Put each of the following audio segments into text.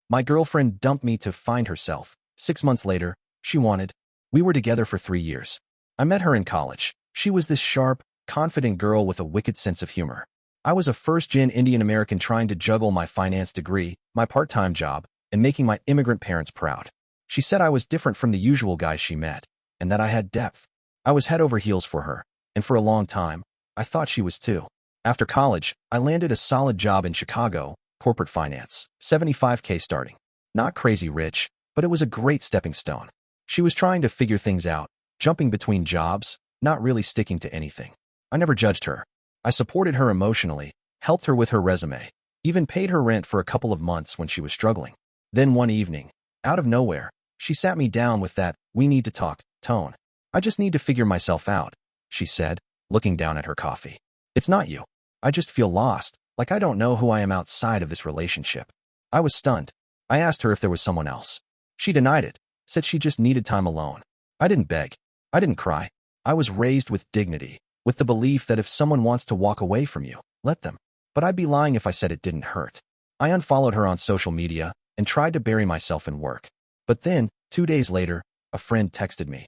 My girlfriend dumped me to find herself. 6 months later, she wanted. We were together for 3 years. I met her in college. She was this sharp, confident girl with a wicked sense of humor. I was a first-gen Indian American trying to juggle my finance degree, my part-time job, and making my immigrant parents proud. She said I was different from the usual guys she met, and that I had depth. I was head over heels for her, and for a long time, I thought she was too. After college, I landed a solid job in Chicago, corporate finance, $75K starting. Not crazy rich, but it was a great stepping stone. She was trying to figure things out, jumping between jobs, not really sticking to anything. I never judged her. I supported her emotionally, helped her with her resume, even paid her rent for a couple of months when she was struggling. Then one evening, out of nowhere, she sat me down with that "we need to talk" tone. "I just need to figure myself out," she said, looking down at her coffee. "It's not you. I just feel lost, like I don't know who I am outside of this relationship." I was stunned. I asked her if there was someone else. She denied it, said she just needed time alone. I didn't beg. I didn't cry. I was raised with dignity, with the belief that if someone wants to walk away from you, let them. But I'd be lying if I said it didn't hurt. I unfollowed her on social media and tried to bury myself in work. But then, 2 days later, a friend texted me.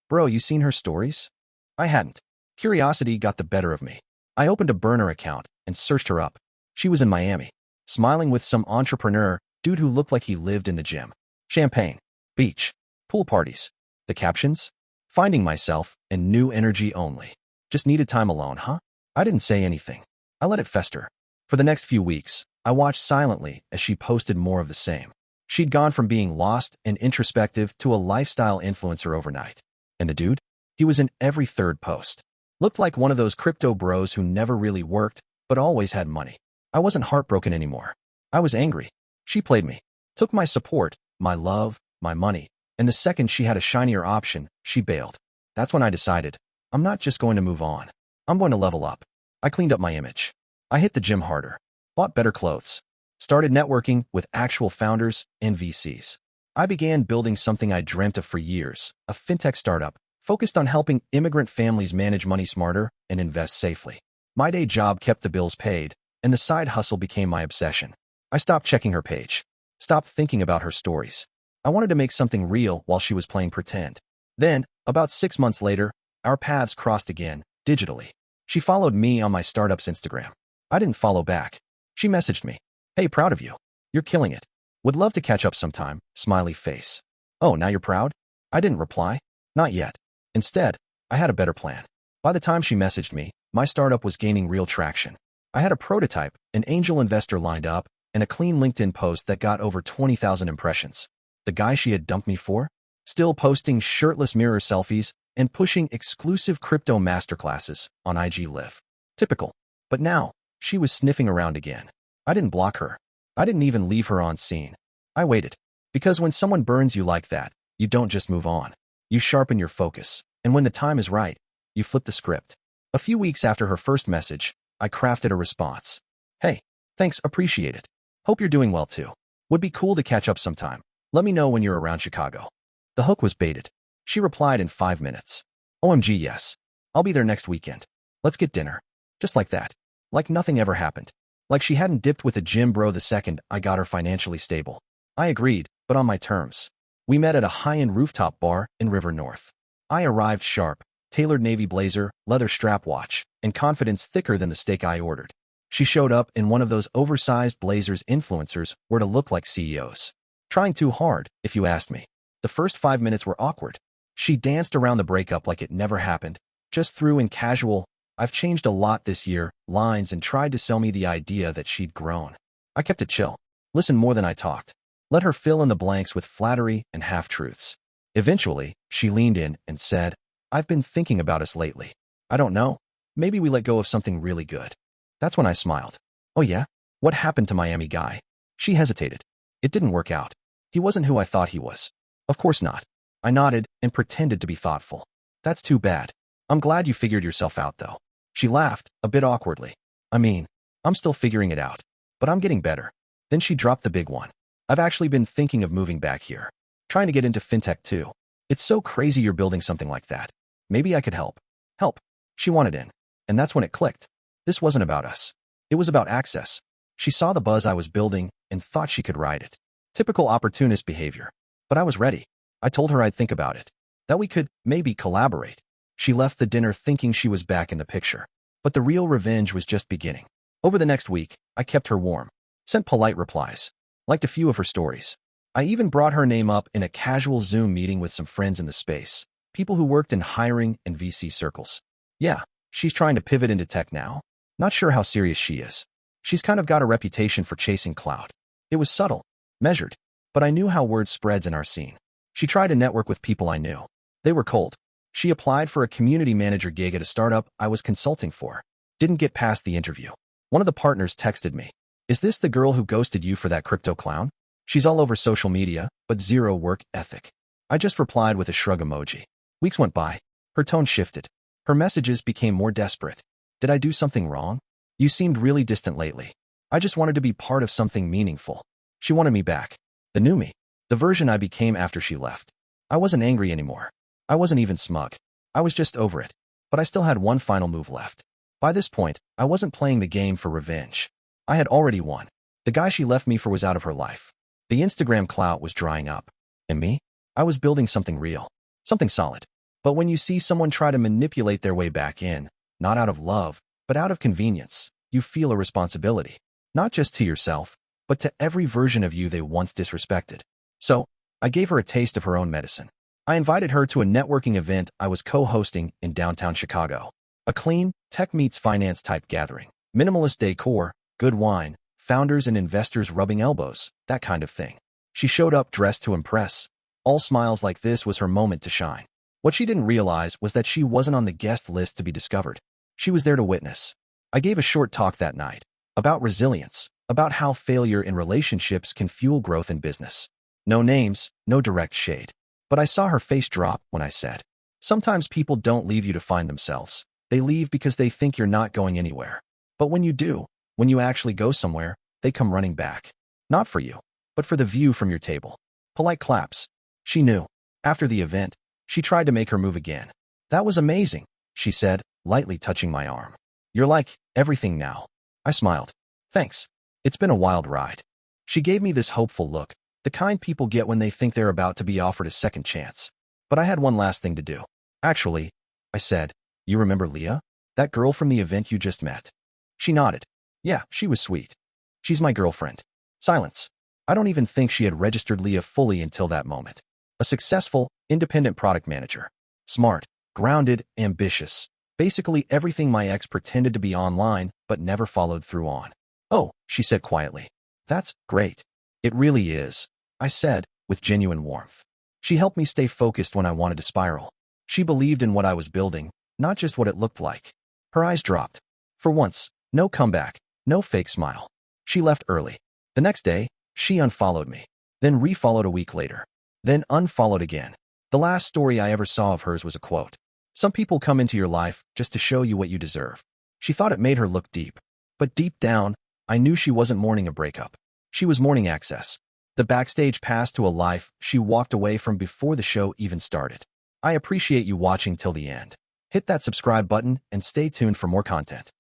"Bro, you seen her stories?" I hadn't. Curiosity got the better of me. I opened a burner account and searched her up. She was in Miami, smiling with some entrepreneur dude who looked like he lived in the gym. Champagne, beach, pool parties. The captions? "Finding myself and new energy only. Just needed time alone, huh?" I didn't say anything. I let it fester. For the next few weeks, I watched silently as she posted more of the same. She'd gone from being lost and introspective to a lifestyle influencer overnight. And the dude? He was in every third post. Looked like one of those crypto bros who never really worked, but always had money. I wasn't heartbroken anymore. I was angry. She played me. Took my support, my love, my money, and the second she had a shinier option, she bailed. That's when I decided, I'm not just going to move on. I'm going to level up. I cleaned up my image. I hit the gym harder. Bought better clothes. Started networking with actual founders and VCs. I began building something I dreamt of for years, a fintech startup focused on helping immigrant families manage money smarter and invest safely. My day job kept the bills paid, and the side hustle became my obsession. I stopped checking her page. Stopped thinking about her stories. I wanted to make something real while she was playing pretend. Then, about 6 months later, our paths crossed again, digitally. She followed me on my startup's Instagram. I didn't follow back. She messaged me. "Hey, proud of you. You're killing it. Would love to catch up sometime," smiley face. "Oh, now you're proud?" I didn't reply. Not yet. Instead, I had a better plan. By the time she messaged me, my startup was gaining real traction. I had a prototype, an angel investor lined up, and a clean LinkedIn post that got over 20,000 impressions. The guy she had dumped me for? Still posting shirtless mirror selfies and pushing exclusive crypto masterclasses on IG Live. Typical. But now, she was sniffing around again. I didn't block her. I didn't even leave her on scene. I waited. Because when someone burns you like that, you don't just move on. You sharpen your focus. And when the time is right, you flip the script. A few weeks after her first message, I crafted a response. "Hey, thanks, appreciate it. Hope you're doing well too. Would be cool to catch up sometime. Let me know when you're around Chicago." The hook was baited. She replied in 5 minutes. "OMG, yes. I'll be there next weekend. Let's get dinner." Just like that. Like nothing ever happened. Like she hadn't dipped with a gym bro the second I got her financially stable. I agreed, but on my terms. We met at a high-end rooftop bar in River North. I arrived sharp, tailored navy blazer, leather strap watch, and confidence thicker than the steak I ordered. She showed up in one of those oversized blazers influencers were to look like CEOs. Trying too hard, if you asked me. The first 5 minutes were awkward. She danced around the breakup like it never happened, just threw in casual, "I've changed a lot this year," lines and tried to sell me the idea that she'd grown. I kept it chill. Listened more than I talked. Let her fill in the blanks with flattery and half-truths. Eventually, she leaned in and said, "I've been thinking about us lately. I don't know. Maybe we let go of something really good." That's when I smiled. "Oh yeah? What happened to Miami guy?" She hesitated. "It didn't work out. He wasn't who I thought he was." "Of course not." I nodded and pretended to be thoughtful. "That's too bad. I'm glad you figured yourself out though." She laughed, a bit awkwardly. "I mean, I'm still figuring it out, but I'm getting better." Then she dropped the big one. "I've actually been thinking of moving back here. Trying to get into fintech too. It's so crazy you're building something like that. Maybe I could help." Help. She wanted in. And that's when it clicked. This wasn't about us. It was about access. She saw the buzz I was building and thought she could ride it. Typical opportunist behavior. But I was ready. I told her I'd think about it. That we could, maybe, collaborate. She left the dinner thinking she was back in the picture. But the real revenge was just beginning. Over the next week, I kept her warm. Sent polite replies. Liked a few of her stories. I even brought her name up in a casual Zoom meeting with some friends in the space. People who worked in hiring and VC circles. Yeah, she's trying to pivot into tech now. Not sure how serious she is. She's kind of got a reputation for chasing clout. It was subtle, measured, but I knew how word spreads in our scene. She tried to network with people I knew. They were cold. She applied for a community manager gig at a startup I was consulting for. Didn't get past the interview. One of the partners texted me. Is this the girl who ghosted you for that crypto clown? She's all over social media, but zero work ethic. I just replied with a shrug emoji. Weeks went by. Her tone shifted. Her messages became more desperate. Did I do something wrong? You seemed really distant lately. I just wanted to be part of something meaningful. She wanted me back. The new me. The version I became after she left. I wasn't angry anymore. I wasn't even smug. I was just over it. But I still had one final move left. By this point, I wasn't playing the game for revenge. I had already won. The guy she left me for was out of her life. The Instagram clout was drying up. And me? I was building something real. Something solid. But when you see someone try to manipulate their way back in, not out of love, but out of convenience, you feel a responsibility. Not just to yourself, but to every version of you they once disrespected. So, I gave her a taste of her own medicine. I invited her to a networking event I was co-hosting in downtown Chicago. A clean, tech meets finance type gathering. Minimalist decor, good wine, founders and investors rubbing elbows, that kind of thing. She showed up dressed to impress. All smiles like this was her moment to shine. What she didn't realize was that she wasn't on the guest list to be discovered. She was there to witness. I gave a short talk that night. About resilience. About how failure in relationships can fuel growth in business. No names, no direct shade. But I saw her face drop when I said, sometimes people don't leave you to find themselves. They leave because they think you're not going anywhere. But when you do, when you actually go somewhere, they come running back. Not for you, but for the view from your table. Polite claps. She knew. After the event, she tried to make her move again. That was amazing, she said, lightly touching my arm. You're like everything now. I smiled. Thanks. It's been a wild ride. She gave me this hopeful look, the kind people get when they think they're about to be offered a second chance. But I had one last thing to do. Actually, I said, you remember Leah? That girl from the event you just met? She nodded. Yeah, she was sweet. She's my girlfriend. Silence. I don't even think she had registered Leah fully until that moment. A successful, independent product manager. Smart, grounded, ambitious. Basically everything my ex pretended to be online, but never followed through on. Oh, she said quietly. That's great. It really is, I said, with genuine warmth. She helped me stay focused when I wanted to spiral. She believed in what I was building, not just what it looked like. Her eyes dropped. For once, no comeback, no fake smile. She left early. The next day, she unfollowed me. Then refollowed a week later. Then unfollowed again. The last story I ever saw of hers was a quote. Some people come into your life just to show you what you deserve. She thought it made her look deep. But deep down, I knew she wasn't mourning a breakup. She was mourning access. The backstage pass to a life she walked away from before the show even started. I appreciate you watching till the end. Hit that subscribe button and stay tuned for more content.